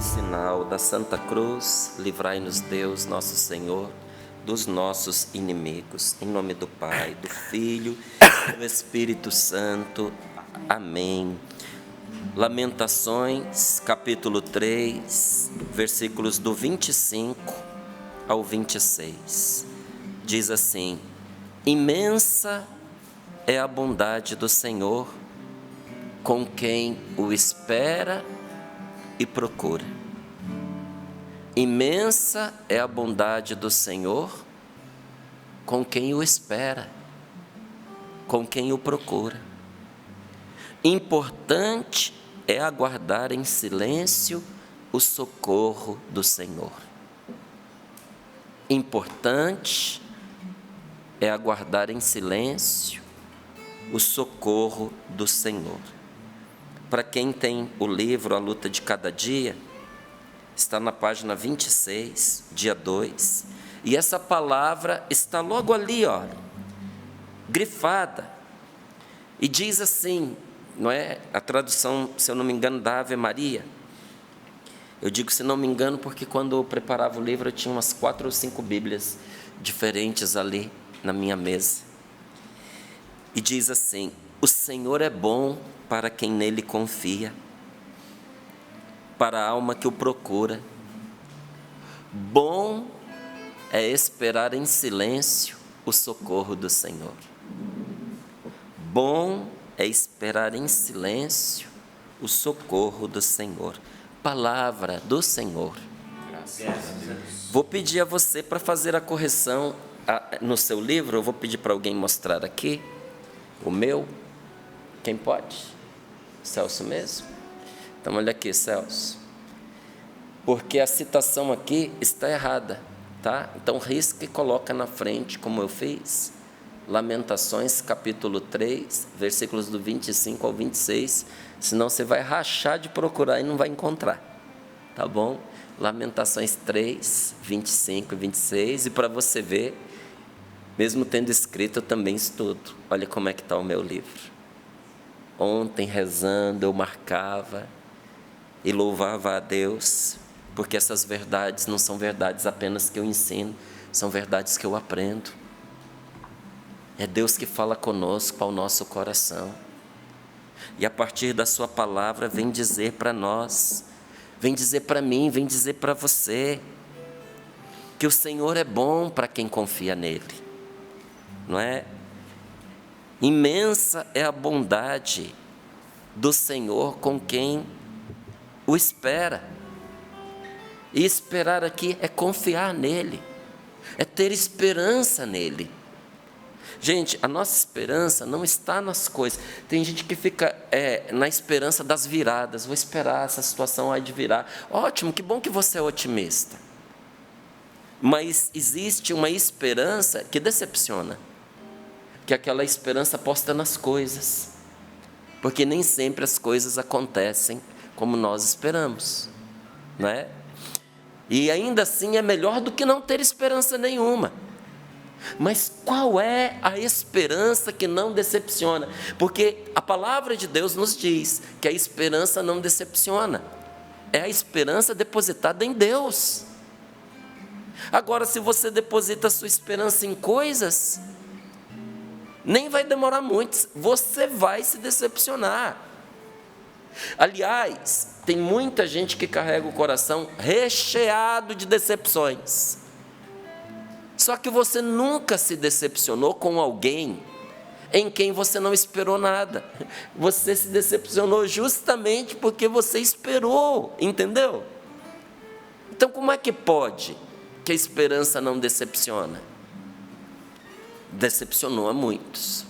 sinal da Santa Cruz, livrai-nos Deus, nosso Senhor, dos nossos inimigos. Em nome do Pai, do Filho e do Espírito Santo. Amém. Lamentações, capítulo 3, versículos do 25 ao 26. Diz assim: imensa é a bondade do Senhor com quem o espera e procura. Imensa é a bondade do Senhor com quem o espera, com quem o procura. Importante é aguardar em silêncio o socorro do Senhor. Importante é aguardar em silêncio o socorro do Senhor. Para quem tem o livro A Luta de Cada Dia, está na página 26, dia 2, e essa palavra está logo ali, grifada, e diz assim, não é? A tradução, se eu não me engano, da Ave Maria. Eu digo se não me engano porque quando eu preparava o livro eu tinha umas 4 ou 5 Bíblias diferentes ali na minha mesa. E diz assim: o Senhor é bom para quem nele confia, para a alma que o procura. Bom é esperar em silêncio o socorro do Senhor. Bom é esperar em silêncio o socorro do Senhor. Palavra do Senhor. Graças a Deus. Vou pedir a você para fazer a correção no seu livro. Eu vou pedir para alguém mostrar aqui o meu. Quem pode? Celso mesmo? Então olha aqui, Celso. Porque a citação aqui está errada, tá? Então risca e coloca na frente, como eu fiz. Lamentações, capítulo 3, versículos do 25 ao 26, senão você vai rachar de procurar e não vai encontrar, tá bom? Lamentações 3, 25 e 26, e para você ver, mesmo tendo escrito, eu também estudo. Olha como é que está o meu livro. Ontem, rezando, eu marcava e louvava a Deus, porque essas verdades não são verdades apenas que eu ensino, são verdades que eu aprendo. É Deus que fala conosco, ao nosso coração. E a partir da sua palavra vem dizer para nós, vem dizer para mim, vem dizer para você, que o Senhor é bom para quem confia nele, não é? Imensa é a bondade do Senhor com quem o espera. E esperar aqui é confiar nele, é ter esperança nele. Gente, a nossa esperança não está nas coisas. Tem gente que fica na esperança das viradas. Vou esperar essa situação aí de virar. Ótimo, que bom que você é otimista. Mas existe uma esperança que decepciona, que é aquela esperança posta nas coisas, porque nem sempre as coisas acontecem como nós esperamos, não é? E ainda assim é melhor do que não ter esperança nenhuma. Mas qual é a esperança que não decepciona? Porque a palavra de Deus nos diz que a esperança não decepciona. É a esperança depositada em Deus. Agora, se você deposita a sua esperança em coisas, nem vai demorar muito, você vai se decepcionar. Aliás, tem muita gente que carrega o coração recheado de decepções. Só que você nunca se decepcionou com alguém em quem você não esperou nada. Você se decepcionou justamente porque você esperou, entendeu? Então, como é que pode que a esperança não decepciona? Decepcionou a muitos,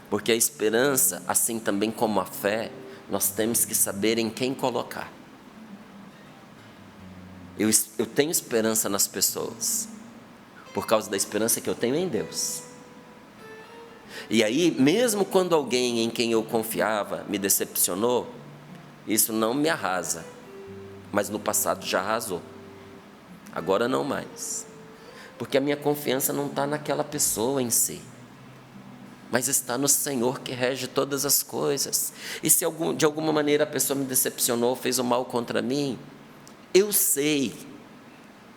porque a esperança, assim também como a fé, nós temos que saber em quem colocar. Eu tenho esperança nas pessoas, por causa da esperança que eu tenho em Deus. E aí, mesmo quando alguém em quem eu confiava me decepcionou, isso não me arrasa, mas no passado já arrasou, agora não mais. Porque a minha confiança não está naquela pessoa em si, mas está no Senhor que rege todas as coisas. E se de alguma maneira a pessoa me decepcionou, fez o mal contra mim, eu sei,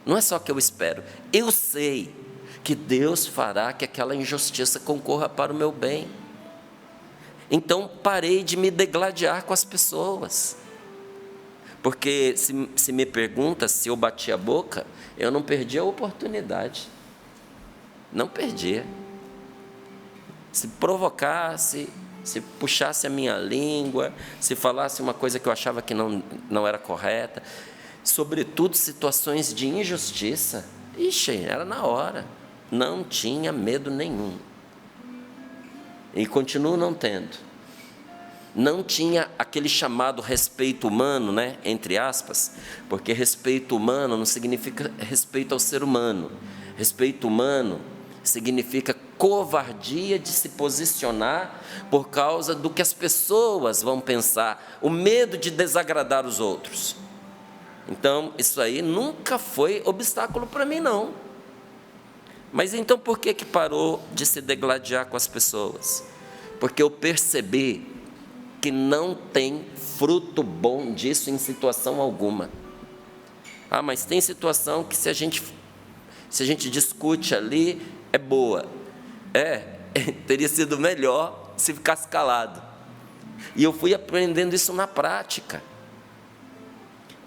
não é só que eu espero, eu sei que Deus fará que aquela injustiça concorra para o meu bem. Então parei de me degladiar com as pessoas. Porque se me pergunta se eu bati a boca, eu não perdi a oportunidade. Não perdia. Se provocasse, se puxasse a minha língua, se falasse uma coisa que eu achava que não era correta, sobretudo situações de injustiça, ixi, era na hora. Não tinha medo nenhum. E continuo não tendo. Não tinha aquele chamado respeito humano, né, entre aspas, porque respeito humano não significa respeito ao ser humano. Respeito humano significa covardia de se posicionar por causa do que as pessoas vão pensar, o medo de desagradar os outros. Então, isso aí nunca foi obstáculo para mim, não. Mas então por que parou de se degladiar com as pessoas? Porque eu percebi que não tem fruto bom disso em situação alguma. Ah, mas tem situação que se a gente discute ali, é boa. Teria sido melhor se ficasse calado. E eu fui aprendendo isso na prática.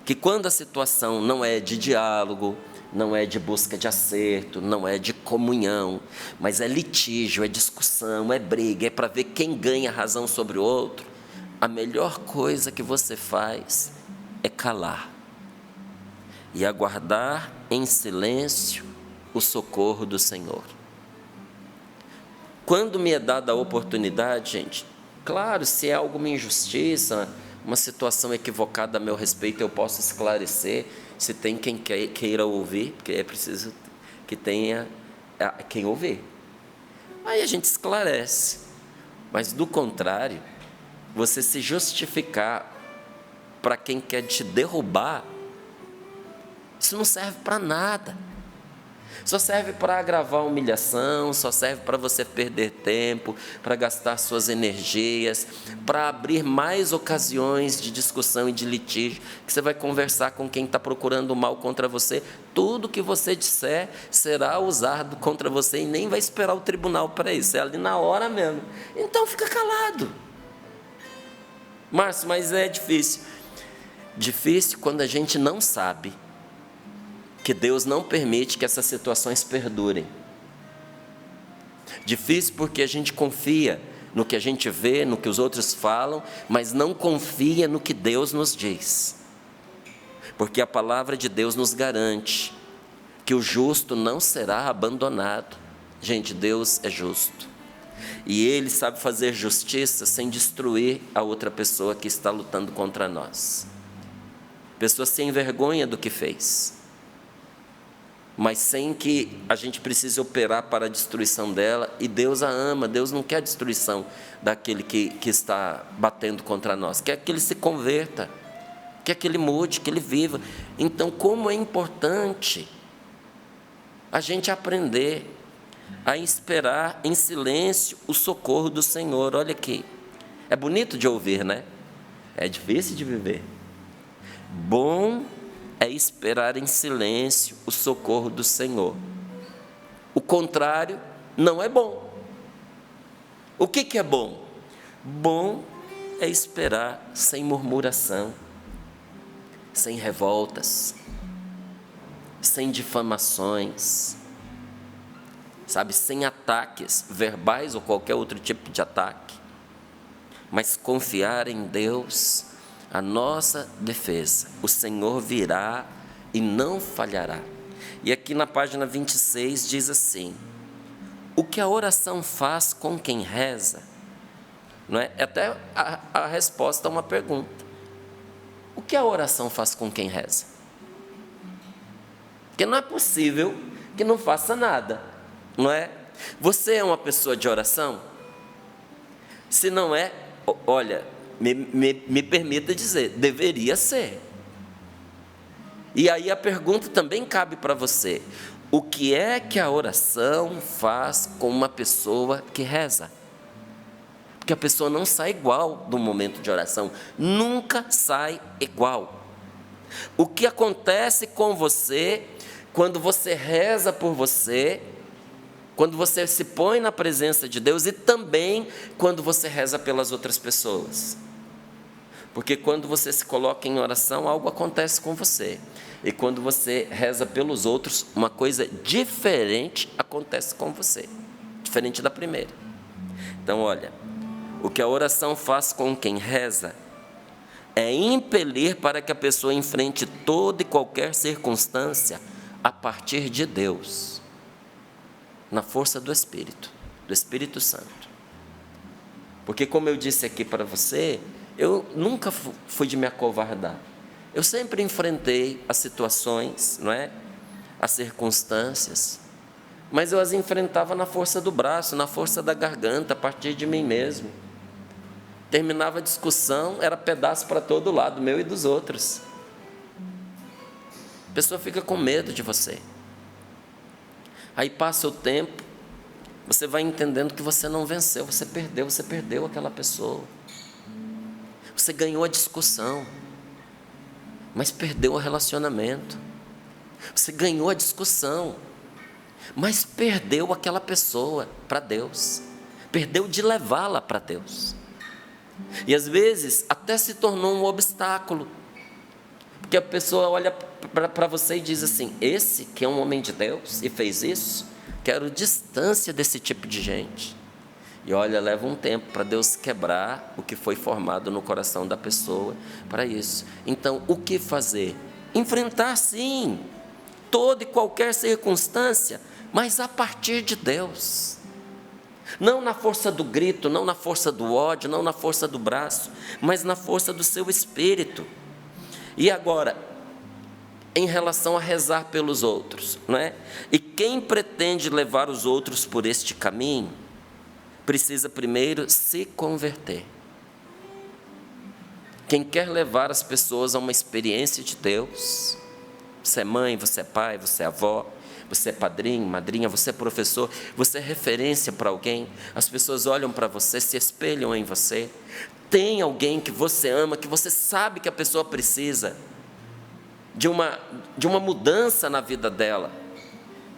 Que quando a situação não é de diálogo, não é de busca de acerto, não é de comunhão, mas é litígio, é discussão, é briga, é para ver quem ganha razão sobre o outro, a melhor coisa que você faz é calar e aguardar em silêncio o socorro do Senhor. Quando me é dada a oportunidade, gente, claro, se é alguma injustiça, uma situação equivocada a meu respeito, eu posso esclarecer, se tem quem queira ouvir, porque é preciso que tenha quem ouvir. Aí a gente esclarece, mas do contrário, você se justificar para quem quer te derrubar, isso não serve para nada. Só serve para agravar a humilhação, só serve para você perder tempo, para gastar suas energias, para abrir mais ocasiões de discussão e de litígio, que você vai conversar com quem está procurando o mal contra você. Tudo que você disser será usado contra você e nem vai esperar o tribunal para isso, é ali na hora mesmo. Então fica calado. Márcio, mas é difícil. Difícil quando a gente não sabe que Deus não permite que essas situações perdurem. Difícil porque a gente confia no que a gente vê, no que os outros falam, mas não confia no que Deus nos diz. Porque a palavra de Deus nos garante que o justo não será abandonado. Gente, Deus é justo. E Ele sabe fazer justiça sem destruir a outra pessoa que está lutando contra nós. Pessoa sem vergonha do que fez, mas sem que a gente precise operar para a destruição dela, e Deus a ama. Deus não quer a destruição daquele que está batendo contra nós, quer que ele se converta, quer que ele mude, que ele viva. Então, como é importante a gente aprender a esperar em silêncio o socorro do Senhor. Olha aqui, é bonito de ouvir, né? É difícil de viver. Bom é esperar em silêncio o socorro do Senhor. O contrário não é bom. O que é bom? Bom é esperar sem murmuração, sem revoltas, sem difamações, sabe, sem ataques verbais ou qualquer outro tipo de ataque, mas confiar em Deus, a nossa defesa. O Senhor virá e não falhará. E aqui na página 26 diz assim: o que a oração faz com quem reza, não é? É até a resposta a uma pergunta. O que a oração faz com quem reza? Porque não é possível que não faça nada, não é? Você é uma pessoa de oração? Se não é, olha, me permita dizer, deveria ser. E aí a pergunta também cabe para você: o que é que a oração faz com uma pessoa que reza? Porque a pessoa não sai igual do momento de oração, nunca sai igual. O que acontece com você quando você reza por você, quando você se põe na presença de Deus e também quando você reza pelas outras pessoas. Porque quando você se coloca em oração, algo acontece com você. E quando você reza pelos outros, uma coisa diferente acontece com você, diferente da primeira. Então, olha, o que a oração faz com quem reza é impelir para que a pessoa enfrente toda e qualquer circunstância a partir de Deus, na força do Espírito Santo. Porque, como eu disse aqui para você, eu nunca fui de me acovardar. Eu sempre enfrentei as situações, não é? As circunstâncias, mas eu as enfrentava na força do braço, na força da garganta, a partir de mim mesmo. Terminava a discussão, era pedaço para todo lado, meu e dos outros. A pessoa fica com medo de você. Aí passa o tempo, você vai entendendo que você não venceu, você perdeu aquela pessoa. Você ganhou a discussão, mas perdeu o relacionamento. Você ganhou a discussão, mas perdeu aquela pessoa para Deus. Perdeu de levá-la para Deus. E às vezes até se tornou um obstáculo. Porque a pessoa olha para você e diz assim: esse que é um homem de Deus e fez isso, quero distância desse tipo de gente. E olha, leva um tempo para Deus quebrar o que foi formado no coração da pessoa para isso. Então, o que fazer? Enfrentar, sim, toda e qualquer circunstância, mas a partir de Deus. Não na força do grito, não na força do ódio, não na força do braço, mas na força do seu espírito. E agora, em relação a rezar pelos outros, não é? E quem pretende levar os outros por este caminho, precisa primeiro se converter. Quem quer levar as pessoas a uma experiência de Deus, você é mãe, você é pai, você é avó, você é padrinho, madrinha, você é professor, você é referência para alguém, as pessoas olham para você, se espelham em você. Tem alguém que você ama, que você sabe que a pessoa precisa de uma mudança na vida dela,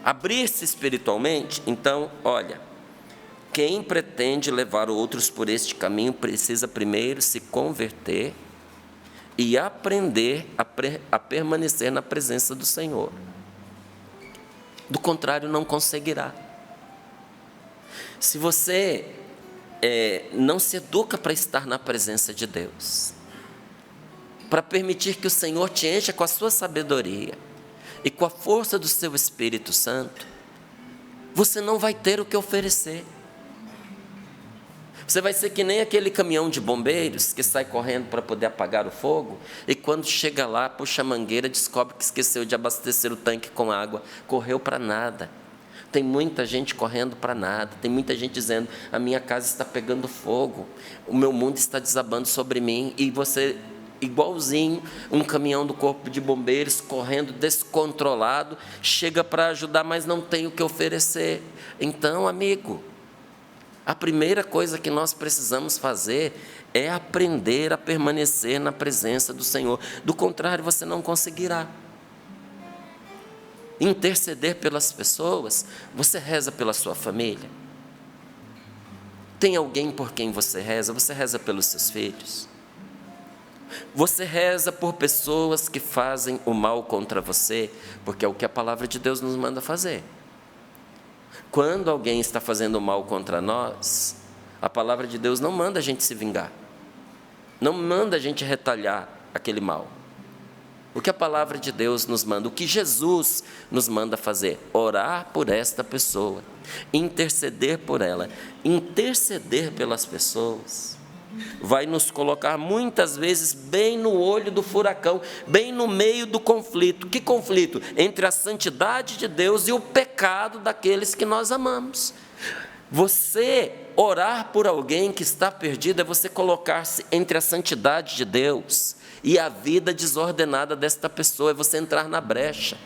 abrir-se espiritualmente. Então, olha, quem pretende levar outros por este caminho precisa primeiro se converter e aprender a permanecer na presença do Senhor. Do contrário, não conseguirá. Se você não se educa para estar na presença de Deus, para permitir que o Senhor te encha com a sua sabedoria e com a força do seu Espírito Santo, você não vai ter o que oferecer. Você vai ser que nem aquele caminhão de bombeiros que sai correndo para poder apagar o fogo e quando chega lá, puxa a mangueira, descobre que esqueceu de abastecer o tanque com água, correu para nada. Tem muita gente correndo para nada, tem muita gente dizendo: a minha casa está pegando fogo, o meu mundo está desabando sobre mim, e você, igualzinho um caminhão do corpo de bombeiros, correndo descontrolado, chega para ajudar, mas não tem o que oferecer. Então, amigo, a primeira coisa que nós precisamos fazer é aprender a permanecer na presença do Senhor. Do contrário, você não conseguirá. Interceder pelas pessoas, você reza pela sua família? Tem alguém por quem você reza pelos seus filhos? Você reza por pessoas que fazem o mal contra você, porque é o que a palavra de Deus nos manda fazer. Quando alguém está fazendo mal contra nós, a palavra de Deus não manda a gente se vingar, não manda a gente retalhar aquele mal. O que a palavra de Deus nos manda, o que Jesus nos manda fazer? Orar por esta pessoa, interceder por ela. Interceder pelas pessoas vai nos colocar muitas vezes bem no olho do furacão, bem no meio do conflito. Que conflito? Entre a santidade de Deus e o pecado daqueles que nós amamos. Você orar por alguém que está perdido é você colocar-se entre a santidade de Deus e a vida desordenada desta pessoa, é você entrar na brecha.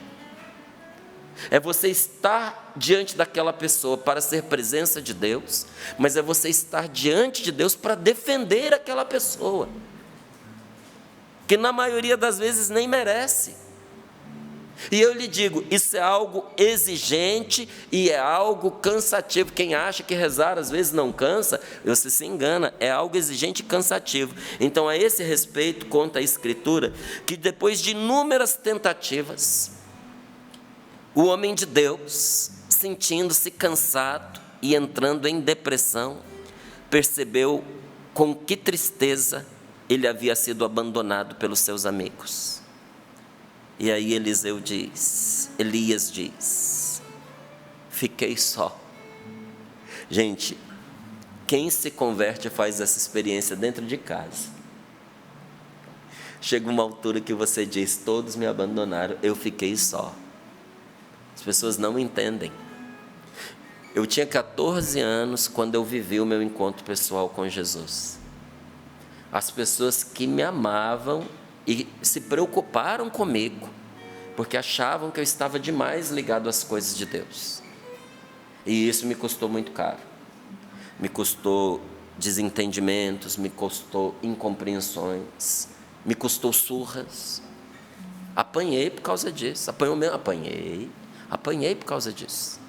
É você estar diante daquela pessoa para ser presença de Deus, mas é você estar diante de Deus para defender aquela pessoa. que na maioria das vezes nem merece. E eu lhe digo, isso é algo exigente e é algo cansativo. Quem acha que rezar às vezes não cansa, você se engana, é algo exigente e cansativo. Então, a esse respeito, conta a Escritura, que depois de inúmeras tentativas, o homem de Deus, sentindo-se cansado e entrando em depressão, percebeu com que tristeza ele havia sido abandonado pelos seus amigos. E aí Elias diz, fiquei só. Gente, quem se converte faz essa experiência dentro de casa. Chega uma altura que você diz, todos me abandonaram, eu fiquei só. As pessoas não entendem. Eu tinha 14 anos quando eu vivi o meu encontro pessoal com Jesus. As pessoas que me amavam e se preocuparam comigo, porque achavam que eu estava demais ligado às coisas de Deus. E isso me custou muito caro. Me custou desentendimentos, me custou incompreensões, me custou surras. Apanhei por causa disso. Apanhei por causa disso.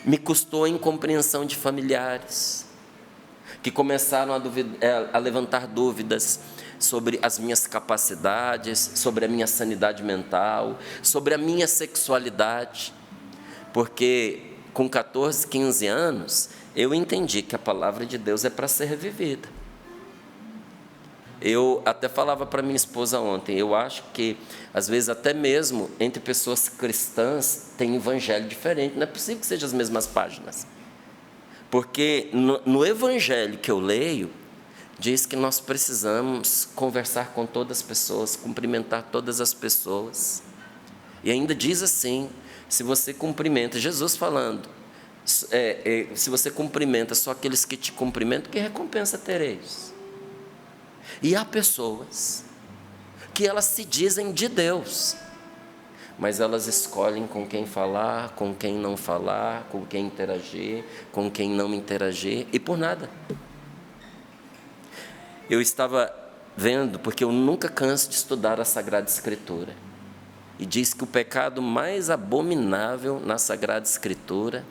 Me custou a incompreensão de familiares, que começaram a levantar dúvidas sobre as minhas capacidades, sobre a minha sanidade mental, sobre a minha sexualidade, porque com 14, 15 anos, eu entendi que a palavra de Deus é para ser vivida. Eu até falava para minha esposa ontem, eu acho que, às vezes, até mesmo entre pessoas cristãs, tem evangelho diferente, não é possível que sejam as mesmas páginas, porque no evangelho que eu leio, diz que nós precisamos conversar com todas as pessoas, cumprimentar todas as pessoas. E ainda diz assim, se você cumprimenta, Jesus falando, se você cumprimenta só aqueles que te cumprimentam, que recompensa tereis? E há pessoas que elas se dizem de Deus, mas elas escolhem com quem falar, com quem não falar, com quem interagir, com quem não interagir, e por nada. Eu estava vendo, porque eu nunca canso de estudar a Sagrada Escritura, e diz que o pecado mais abominável na Sagrada Escritura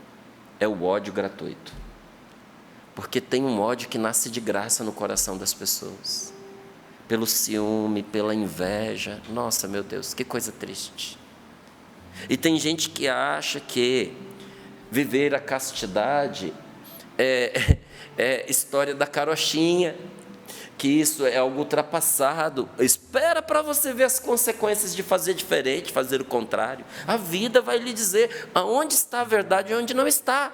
é o ódio gratuito, porque tem um ódio que nasce de graça no coração das pessoas, pelo ciúme, pela inveja. Nossa, meu Deus, que coisa triste. E tem gente que acha que viver a castidade é história da carochinha, que isso é algo ultrapassado. Espera para você ver as consequências de fazer diferente, fazer o contrário. A vida vai lhe dizer aonde está a verdade e onde não está.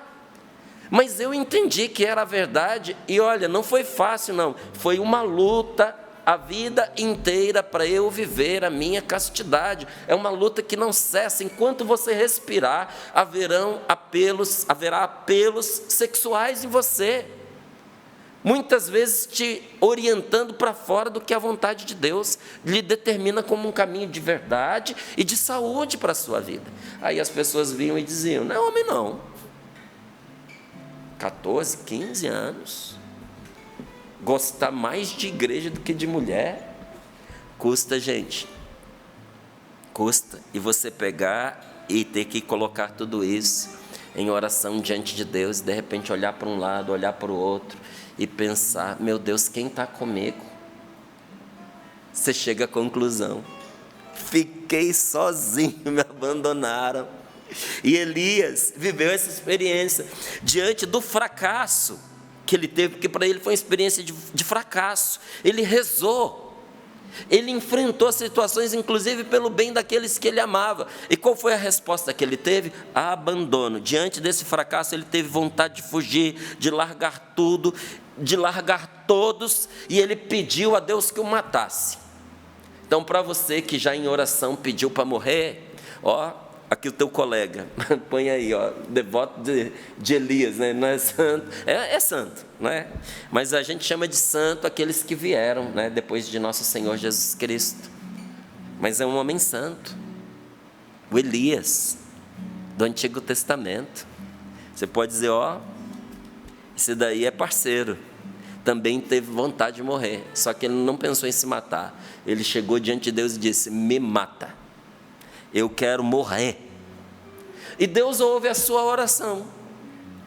Mas eu entendi que era a verdade, e olha, não foi fácil não, foi uma luta a vida inteira para eu viver a minha castidade. É uma luta que não cessa. Enquanto você respirar, haverá apelos sexuais em você, muitas vezes te orientando para fora do que a vontade de Deus lhe determina como um caminho de verdade e de saúde para a sua vida. Aí as pessoas vinham e diziam, não é homem não, 14, 15 anos, gostar mais de igreja do que de mulher, custa, gente, custa. E você pegar e ter que colocar tudo isso em oração diante de Deus, de repente olhar para um lado, olhar para o outro, e pensar, meu Deus, quem está comigo? Você chega à conclusão, fiquei sozinho, me abandonaram. E Elias viveu essa experiência, diante do fracasso que ele teve, porque para ele foi uma experiência de fracasso. Ele rezou, ele enfrentou situações, inclusive pelo bem daqueles que ele amava. E qual foi a resposta que ele teve? Abandono. Diante desse fracasso, ele teve vontade de fugir, de largar tudo, de largar todos, e ele pediu a Deus que o matasse. Então, para você que já em oração pediu para morrer, aqui o teu colega, põe aí, devoto de Elias, né? Não é santo, é santo, não é? Mas a gente chama de santo aqueles que vieram, né? Depois de nosso Senhor Jesus Cristo. Mas é um homem santo, o Elias, do Antigo Testamento. Você pode dizer, esse daí é parceiro, também teve vontade de morrer, só que ele não pensou em se matar. Ele chegou diante de Deus e disse: me mata, eu quero morrer. E Deus ouve a sua oração.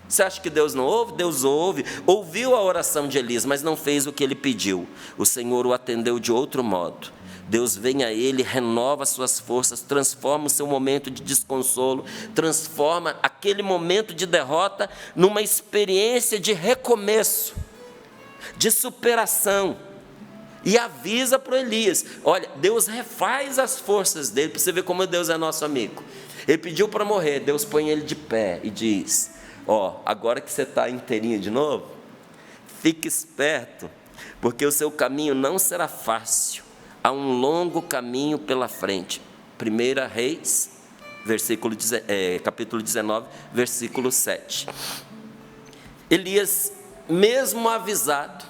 Você acha que Deus não ouve? Deus ouve, ouviu a oração de Elias, mas não fez o que ele pediu. O Senhor o atendeu de outro modo. Deus vem a ele, renova suas forças, transforma o seu momento de desconsolo, transforma aquele momento de derrota numa experiência de recomeço, de superação. E avisa para Elias: olha, Deus refaz as forças dele, para você ver como Deus é nosso amigo. Ele pediu para morrer, Deus põe ele de pé e diz: agora que você está inteirinho de novo, fique esperto, porque o seu caminho não será fácil, há um longo caminho pela frente. 1 Reis, capítulo 19, versículo 7. Elias, mesmo avisado,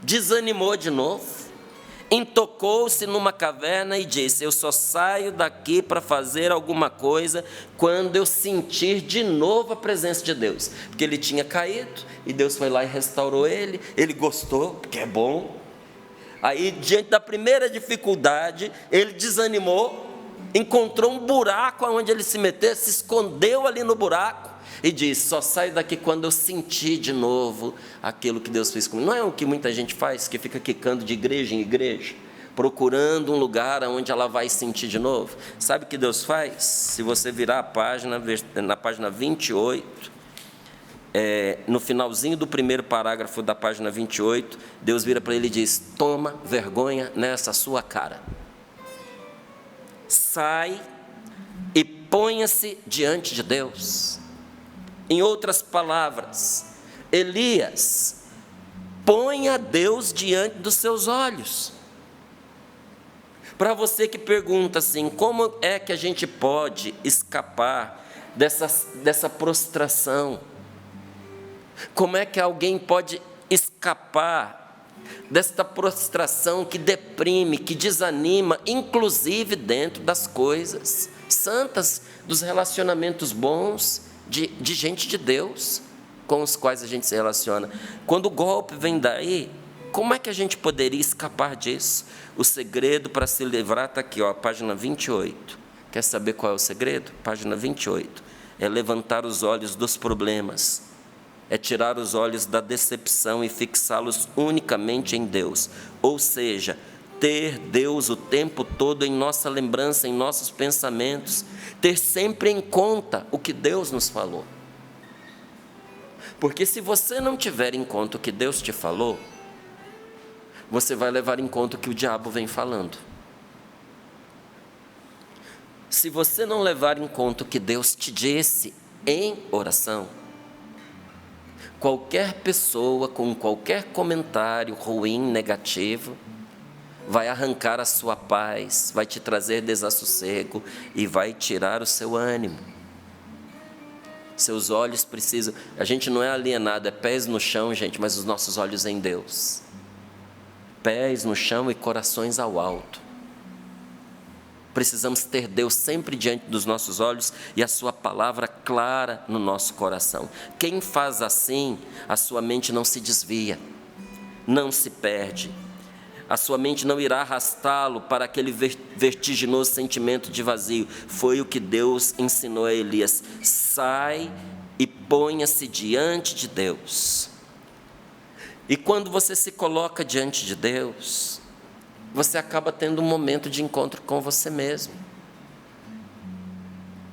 desanimou de novo, intocou-se numa caverna e disse: eu só saio daqui para fazer alguma coisa quando eu sentir de novo a presença de Deus. Porque ele tinha caído, e Deus foi lá e restaurou ele, ele gostou, porque é bom. Aí, diante da primeira dificuldade, ele desanimou, encontrou um buraco onde ele se meteu, se escondeu ali no buraco, e disse: só saio daqui quando eu sentir de novo aquilo que Deus fez comigo. Não é o que muita gente faz, que fica quicando de igreja em igreja, procurando um lugar onde ela vai sentir de novo? Sabe o que Deus faz? Se você virar a página, na página 28, no finalzinho do primeiro parágrafo da página 28, Deus vira para ele e diz: toma vergonha nessa sua cara. Sai e ponha-se diante de Deus. Em outras palavras, Elias, ponha Deus diante dos seus olhos. Para você que pergunta assim: como é que a gente pode escapar dessa prostração? Como é que alguém pode escapar desta prostração que deprime, que desanima, inclusive dentro das coisas santas, dos relacionamentos bons de gente de Deus com os quais a gente se relaciona? Quando o golpe vem daí, como é que a gente poderia escapar disso? O segredo para se livrar está aqui, página 28. Quer saber qual é o segredo? Página 28. É levantar os olhos dos problemas, é tirar os olhos da decepção e fixá-los unicamente em Deus. Ou seja, ter Deus o tempo todo em nossa lembrança, em nossos pensamentos, ter sempre em conta o que Deus nos falou. Porque se você não tiver em conta o que Deus te falou, você vai levar em conta o que o diabo vem falando. Se você não levar em conta o que Deus te disse em oração, qualquer pessoa com qualquer comentário ruim, negativo, vai arrancar a sua paz, vai te trazer desassossego e vai tirar o seu ânimo. Seus olhos precisam... A gente não é alienado, é pés no chão, gente, mas os nossos olhos em Deus. Pés no chão e corações ao alto. Precisamos ter Deus sempre diante dos nossos olhos e a sua palavra clara no nosso coração. Quem faz assim, a sua mente não se desvia, não se perde. A sua mente não irá arrastá-lo para aquele vertiginoso sentimento de vazio. Foi o que Deus ensinou a Elias: sai e ponha-se diante de Deus. E quando você se coloca diante de Deus, você acaba tendo um momento de encontro com você mesmo.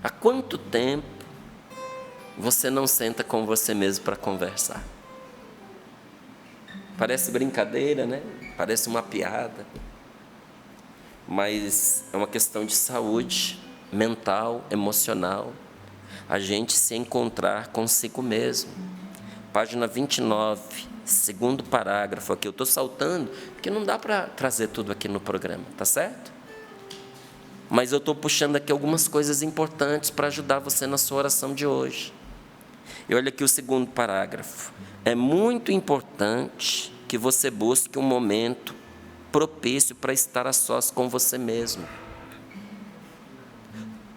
Há quanto tempo você não senta com você mesmo para conversar? Parece brincadeira, né? Parece uma piada. Mas é uma questão de saúde mental, emocional. A gente se encontrar consigo mesmo. Página 29, segundo parágrafo aqui. Eu estou saltando, porque não dá para trazer tudo aqui no programa, tá certo? Mas eu estou puxando aqui algumas coisas importantes para ajudar você na sua oração de hoje. E olha aqui o segundo parágrafo. É muito importante que você busque um momento propício para estar a sós com você mesmo.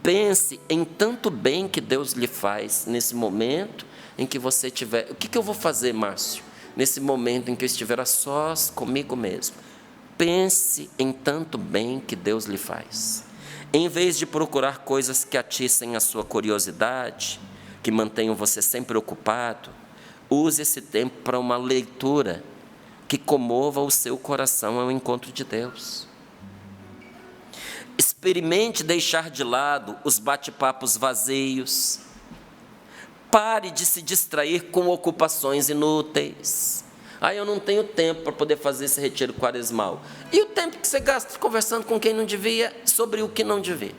Pense em tanto bem que Deus lhe faz nesse momento em que você tiver... O que eu vou fazer, Márcio, nesse momento em que eu estiver a sós comigo mesmo, pense em tanto bem que Deus lhe faz. Em vez de procurar coisas que atiçem a sua curiosidade, que mantenham você sempre ocupado, use esse tempo para uma leitura que comova o seu coração ao encontro de Deus. Experimente deixar de lado os bate-papos vazios. Pare de se distrair com ocupações inúteis. Eu não tenho tempo para poder fazer esse retiro quaresmal. E o tempo que você gasta conversando com quem não devia, sobre o que não devia?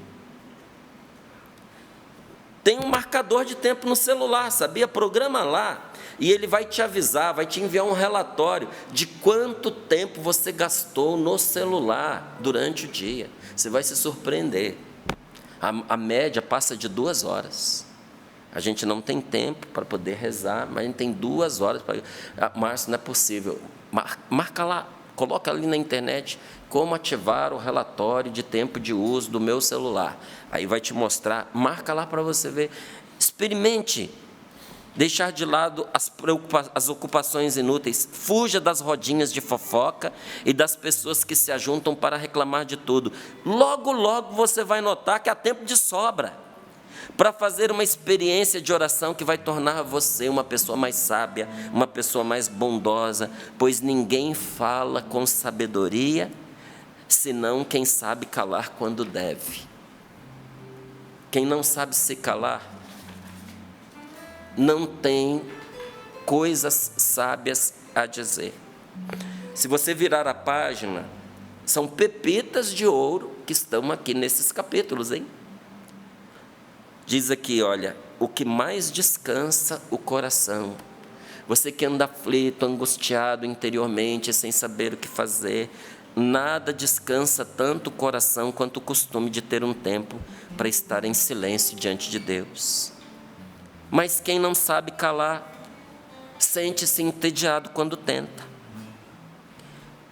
Tem um marcador de tempo no celular, sabia? Programa lá, e ele vai te avisar, vai te enviar um relatório de quanto tempo você gastou no celular durante o dia. Você vai se surpreender. A média passa de 2 horas. A gente não tem tempo para poder rezar, mas a gente tem 2 horas para... Márcio, não é possível. Marca lá, coloca ali na internet como ativar o relatório de tempo de uso do meu celular. Aí vai te mostrar, marca lá para você ver. Experimente deixar de lado as ocupações inúteis. Fuja das rodinhas de fofoca e das pessoas que se ajuntam para reclamar de tudo. Logo, logo você vai notar que há tempo de sobra para fazer uma experiência de oração que vai tornar você uma pessoa mais sábia, uma pessoa mais bondosa, pois ninguém fala com sabedoria, senão quem sabe calar quando deve. Quem não sabe se calar, não tem coisas sábias a dizer. Se você virar a página, são pepitas de ouro que estão aqui nesses capítulos, hein? Diz aqui, olha, o que mais descansa o coração. Você que anda aflito, angustiado interiormente, sem saber o que fazer, nada descansa tanto o coração quanto o costume de ter um tempo para estar em silêncio diante de Deus. Mas quem não sabe calar, sente-se entediado quando tenta.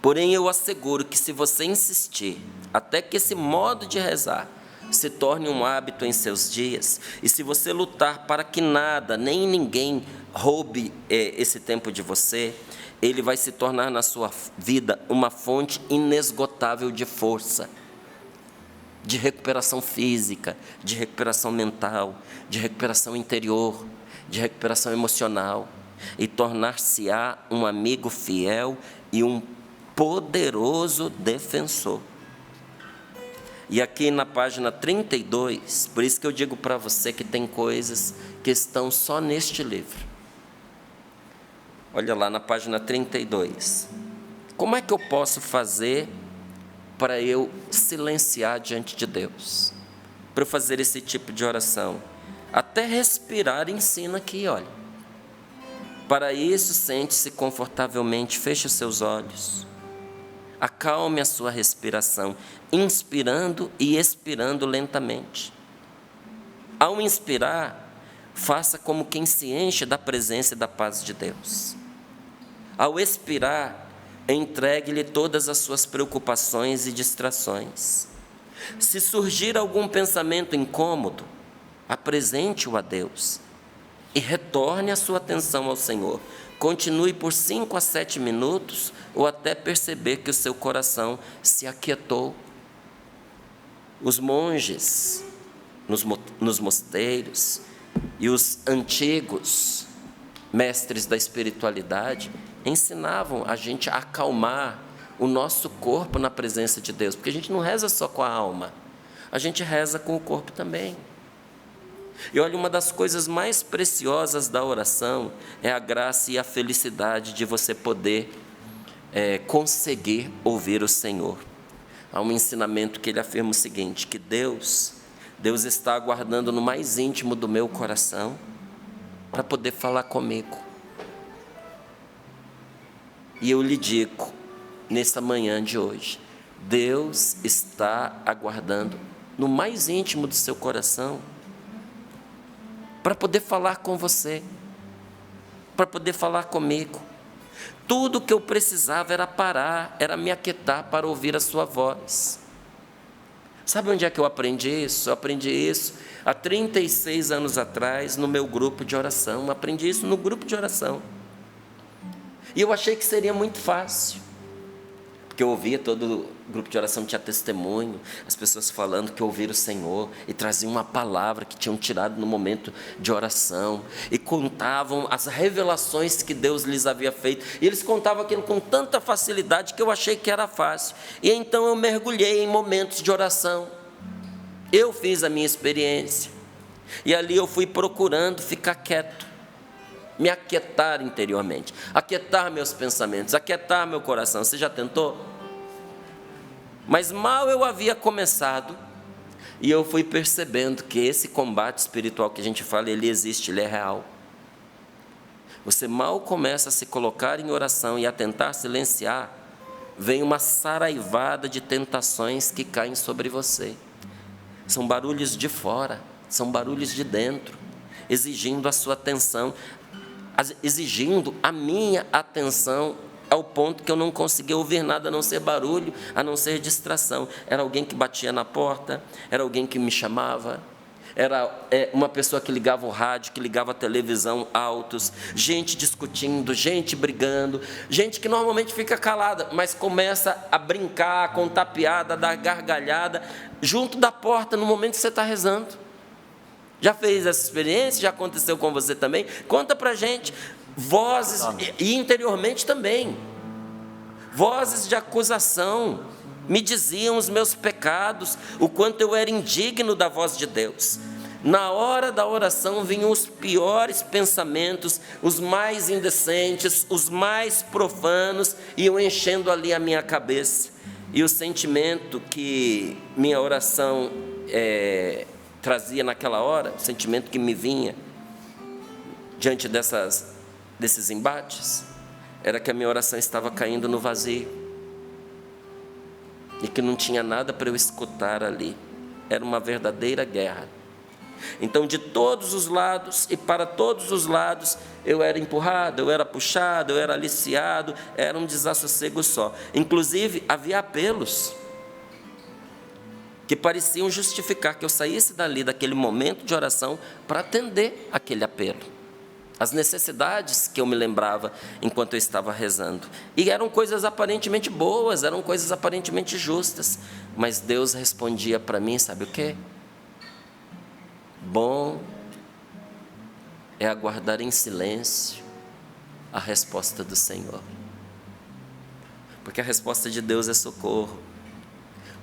Porém, eu asseguro que se você insistir, até que esse modo de rezar se torne um hábito em seus dias, e se você lutar para que nada, nem ninguém roube esse tempo de você, ele vai se tornar na sua vida uma fonte inesgotável de força, de recuperação física, de recuperação mental, de recuperação interior, de recuperação emocional, e tornar-se-á um amigo fiel e um poderoso defensor. E aqui na página 32, por isso que eu digo para você que tem coisas que estão só neste livro. Olha lá na página 32. Como é que eu posso fazer para eu silenciar diante de Deus? Para eu fazer esse tipo de oração? Até respirar ensina aqui, olha. Para isso, sente-se confortavelmente, feche os seus olhos. Acalme a sua respiração, inspirando e expirando lentamente. Ao inspirar, faça como quem se enche da presença e da paz de Deus. Ao expirar, entregue-lhe todas as suas preocupações e distrações. Se surgir algum pensamento incômodo, apresente-o a Deus e retorne a sua atenção ao Senhor. Continue por 5 a 7 minutos ou até perceber que o seu coração se aquietou. Os monges nos mosteiros e os antigos mestres da espiritualidade ensinavam a gente a acalmar o nosso corpo na presença de Deus, porque a gente não reza só com a alma, a gente reza com o corpo também. E olha, uma das coisas mais preciosas da oração é a graça e a felicidade de você poder conseguir ouvir o Senhor. Há um ensinamento que ele afirma o seguinte, que Deus está aguardando no mais íntimo do meu coração para poder falar comigo. E eu lhe digo, nessa manhã de hoje, Deus está aguardando no mais íntimo do seu coração para poder falar com você, para poder falar comigo. Tudo o que eu precisava era parar, era me aquietar para ouvir a sua voz. Sabe onde é que eu aprendi isso? Eu aprendi isso há 36 anos atrás no meu grupo de oração. Eu aprendi isso no grupo de oração. E eu achei que seria muito fácil, porque eu ouvia todo o grupo de oração, tinha testemunho, as pessoas falando que ouviram o Senhor e traziam uma palavra que tinham tirado no momento de oração e contavam as revelações que Deus lhes havia feito, e eles contavam aquilo com tanta facilidade que eu achei que era fácil. E então eu mergulhei em momentos de oração, eu fiz a minha experiência, e ali eu fui procurando ficar quieto, me aquietar interiormente, aquietar meus pensamentos, aquietar meu coração. Você já tentou? Mas mal eu havia começado, e eu fui percebendo que esse combate espiritual que a gente fala, ele existe, ele é real. Você mal começa a se colocar em oração e a tentar silenciar, vem uma saraivada de tentações que caem sobre você. São barulhos de fora, são barulhos de dentro, exigindo a sua atenção, exigindo a minha atenção, ao ponto que eu não conseguia ouvir nada a não ser barulho, a não ser distração. Era alguém que batia na porta, era alguém que me chamava, era uma pessoa que ligava o rádio, que ligava a televisão altos, gente discutindo, gente brigando, gente que normalmente fica calada, mas começa a brincar, a contar piada, a dar gargalhada, junto da porta, no momento que você está rezando. Já fez essa experiência? Já aconteceu com você também? Conta para a gente. Vozes, e interiormente também, vozes de acusação, me diziam os meus pecados, o quanto eu era indigno da voz de Deus. Na hora da oração vinham os piores pensamentos, os mais indecentes, os mais profanos, iam enchendo ali a minha cabeça. E o sentimento que minha oração trazia naquela hora, o sentimento que me vinha diante desses embates, era que a minha oração estava caindo no vazio, e que não tinha nada para eu escutar ali. Era uma verdadeira guerra. Então, de todos os lados e para todos os lados, eu era empurrado, eu era puxado, eu era aliciado, era um desassossego só. Inclusive, havia apelos que pareciam justificar que eu saísse dali, daquele momento de oração, para atender aquele apelo, as necessidades que eu me lembrava enquanto eu estava rezando. E eram coisas aparentemente boas, eram coisas aparentemente justas, mas Deus respondia para mim, sabe o quê? Bom é aguardar em silêncio a resposta do Senhor, porque a resposta de Deus é socorro.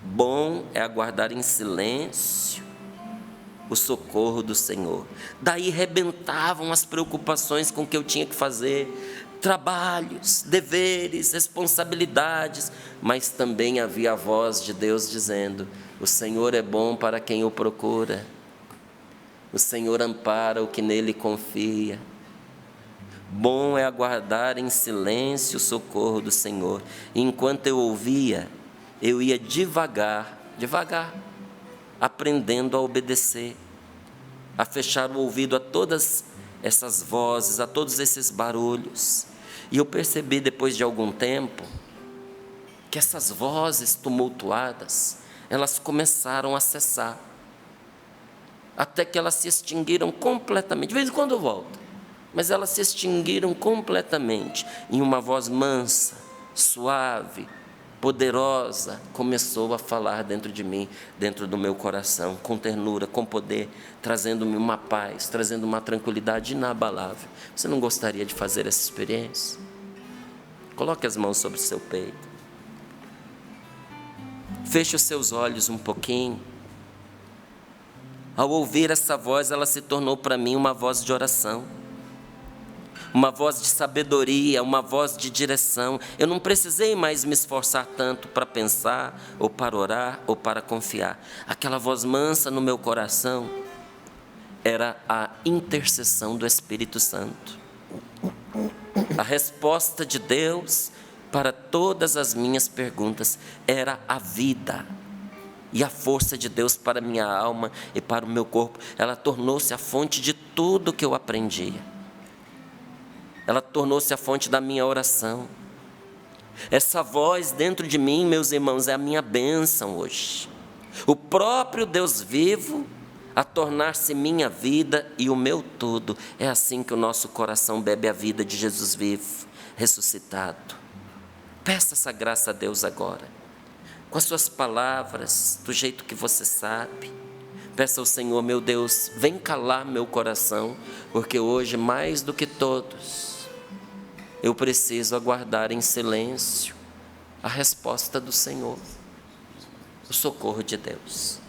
Bom é aguardar em silêncio o socorro do Senhor. Daí rebentavam as preocupações com o que eu tinha que fazer, trabalhos, deveres, responsabilidades, mas também havia a voz de Deus dizendo: o Senhor é bom para quem o procura, o Senhor ampara o que nele confia. Bom é aguardar em silêncio o socorro do Senhor. E enquanto eu ouvia, eu ia devagar, aprendendo a obedecer, a fechar o ouvido a todas essas vozes, a todos esses barulhos. E eu percebi depois de algum tempo que essas vozes tumultuadas, elas começaram a cessar, até que elas se extinguiram completamente. De vez em quando eu volto, mas elas se extinguiram completamente, em uma voz mansa, suave, poderosa, começou a falar dentro de mim, dentro do meu coração, com ternura, com poder, trazendo-me uma paz, trazendo uma tranquilidade inabalável. Você não gostaria de fazer essa experiência? Coloque as mãos sobre o seu peito. Feche os seus olhos um pouquinho. Ao ouvir essa voz, ela se tornou para mim uma voz de oração, uma voz de sabedoria, uma voz de direção. Eu não precisei mais me esforçar tanto para pensar, ou para orar, ou para confiar. Aquela voz mansa no meu coração era a intercessão do Espírito Santo, a resposta de Deus para todas as minhas perguntas. Era a vida e a força de Deus para a minha alma e para o meu corpo. Ela tornou-se a fonte de tudo que eu aprendia. Ela tornou-se a fonte da minha oração. Essa voz dentro de mim, meus irmãos, é a minha bênção hoje. O próprio Deus vivo a tornar-se minha vida e o meu tudo. É assim que o nosso coração bebe a vida de Jesus vivo, ressuscitado. Peça essa graça a Deus agora, com as suas palavras, do jeito que você sabe. Peça ao Senhor: meu Deus, vem calar meu coração, porque hoje, mais do que todos, eu preciso aguardar em silêncio a resposta do Senhor, o socorro de Deus.